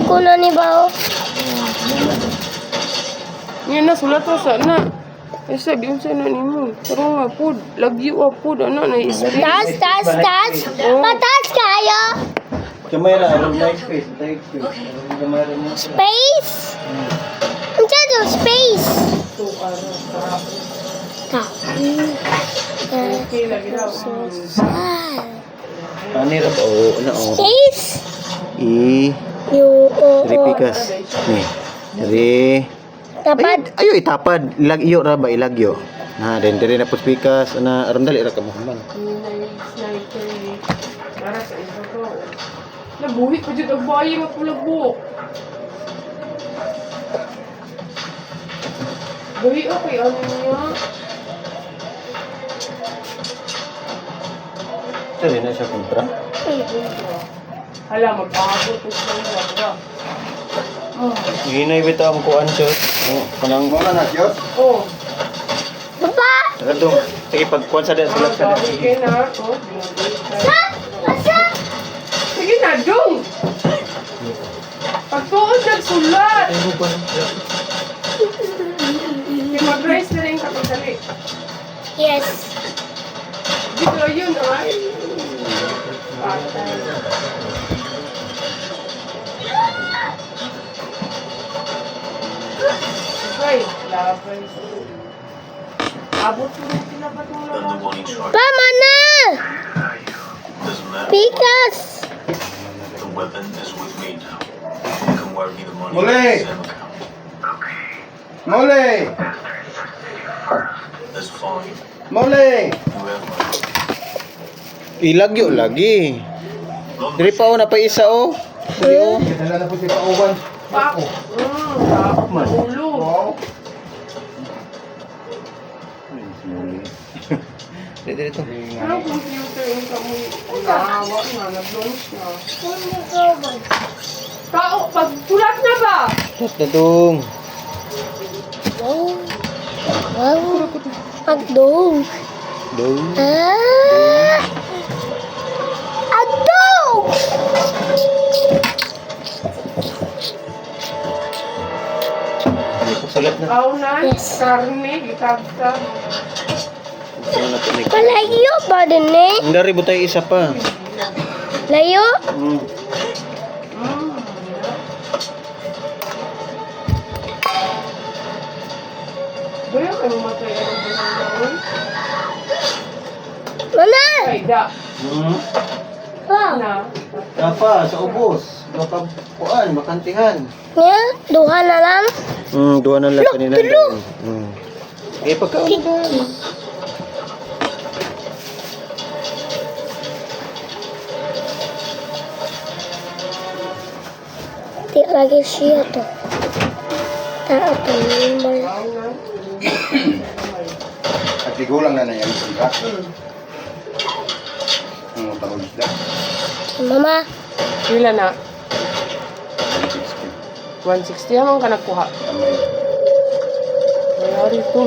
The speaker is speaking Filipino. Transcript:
ko na ni Bao. Yan na, sulat mo sa na. Eh, sabi mo sa na ni mo. Pero nga, food. Love you, food. Ano, na-space. Tas. Patas kayo. Kamay lang, alam na space. Kamay lang mo. Space. Ang do space. Okay, lagi daw. Panira ba? Oo, na o. Space. Ripikas. Ni. Dari. Dapat. Ayo itapad. Ilagyo ra ba? Ilagyo. Na, din na po pikas. Na, aram dali ra ka mo man. Para sa isa ko. Nabuhi pa dyan ang bayi mapulabok. Buhi okay, ano niya? Dali na siya kontra. Hala, mag-aabot ko siya yung labra. Ginay bitaw mo ko answer. Oh, kanang mo na Diyos. Oh. Papa. Radong. Sige pagkuan sa din sulat ka. Sige na. Oh, Asa? sige na, dong! Pagtuon nagsulat! Sige, mag-rise na rin kapag dali. Yes. Dito yun, ay. Patay. Okay, laban. Abot ko rin sila pa itong lalaki. Tama na. Doesn't matter. Pikas. The weapon is with me now. You can wire me the money. Muli! to Sam account. Mole! That's fine. Mole! You have my Ilagyo lagi. Diri pa na pa isa oh. Dili oh. Dala na po si Pauban. Pak! Pak! Ulo! Dito dito. Ano computer yung kamoy? Naawa na, nag-launch na. Tao, pag-tulat na ba? Dadong. Wow. Wow. Agdong. Dong. Ah. Agdong. Sulat na. Kaunan, Yes. karne, gitagta. Sulat na po ni. Palayo ba din eh? Ang dari butay isa pa. Layo? Hmm. Baya kayo matay ang panahon? Mana? Ay, da. Hmm. Na. Apa sa ubos. Baka kuan makantihan. Nya, duha na lang. Duha na lang Look, kanina. tulo. Eh pagka Kiki. Di lagi siya to. Tao to normal. Kaunan. at ligulang na yan sila. Tawag sila. Mama, Pila na? 160 naman ka nagkuha. Amay. Mayari ito.